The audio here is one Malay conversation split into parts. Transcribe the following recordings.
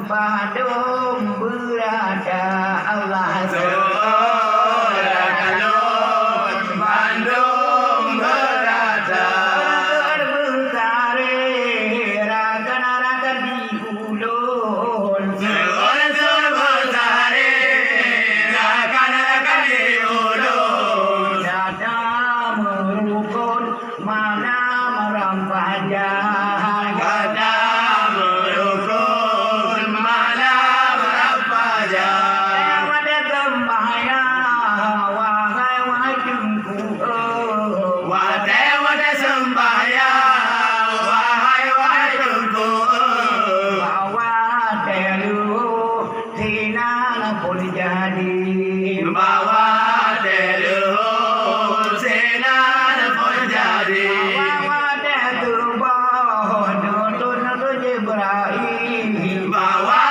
Bandung berada Allah Bandung berada bertare rakan-rakan di ulun bertare rakan-rakan di ulun dada merukun mana merampajang kata merukun malam rampajang pada gembaya wahai jengku wate sembahyang wahai tunggu bawa telu sinan pun jadi bawa teluhur senan pun jadi bawa telu bon nutun Jibril bawa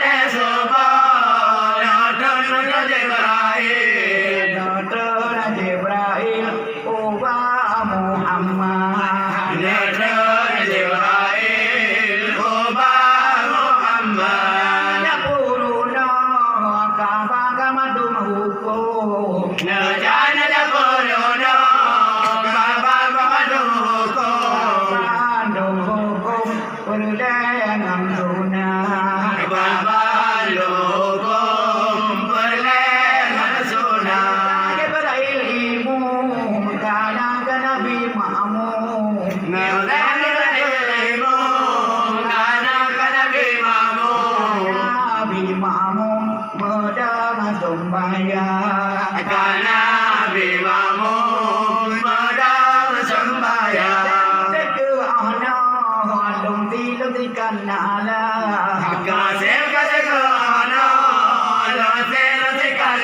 tesubuh nutun Jibril nutun Jibril ubah Muhammad nutun Jibril ubah Muhammad Napuruna kabagamadum hukum Najana Napoleono Baba Babaduko Bandung hukum berlengang sunat Baba Lukum berlengan sunat Jibril ilmu kadang Nabi Muhammad Ngeleng ilmu Karena Nabi Muhammad Nabi Muhammad medang sembahyang Karena Nabi Muhammad medang sembahyang Kasih ke ana Kasih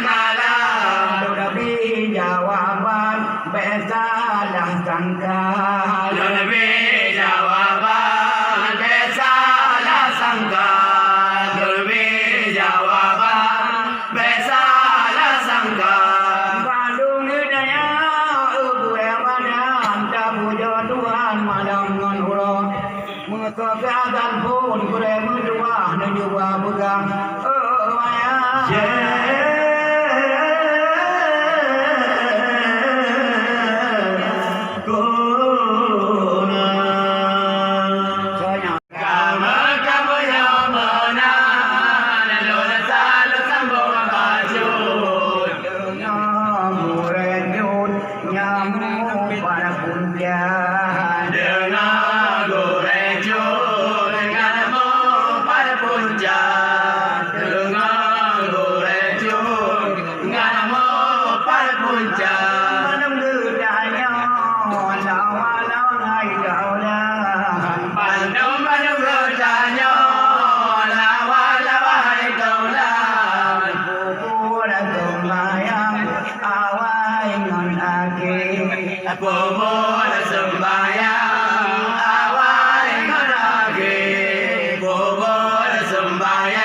malam jawaban besalah sangka Lebih jawaban besalah sangka Lebih jawaban besalah sangka Bandung hidaya gue wadan tabu Tuhan malam ngan ulo Mekegatan pun gue mendua Nejua pegang Kamu yang menang Lula selalu sambung baju para punjab Dengan gorejun Denganmu pada puncak Dengan gorejun Denganmu pada puncak Manam gedanya lawa-lawa ngai daulah Bandung bertanya Lawa-lawa hai daulah Bubur sembahyang awai ngan ake Bubur sembahyang awal ngarage Bubur sembahyang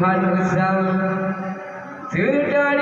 Hãy subscribe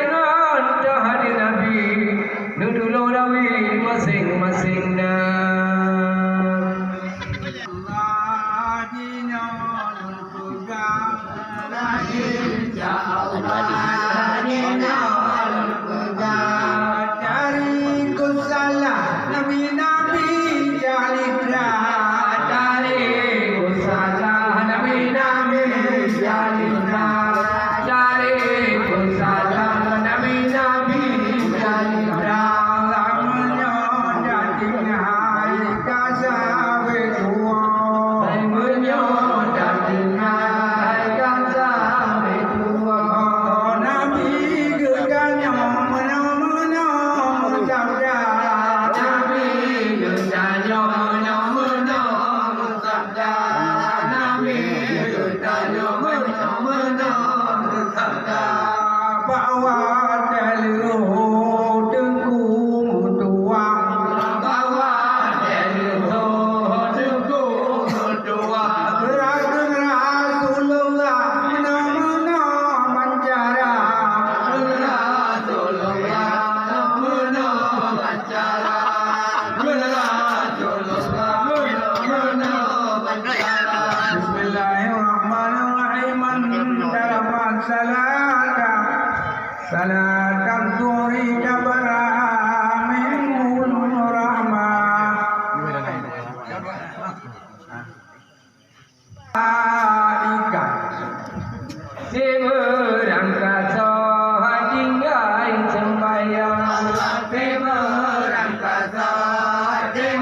cho kênh Ghiền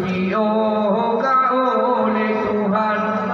Mì Gõ để không bỏ lỡ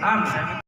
ครับ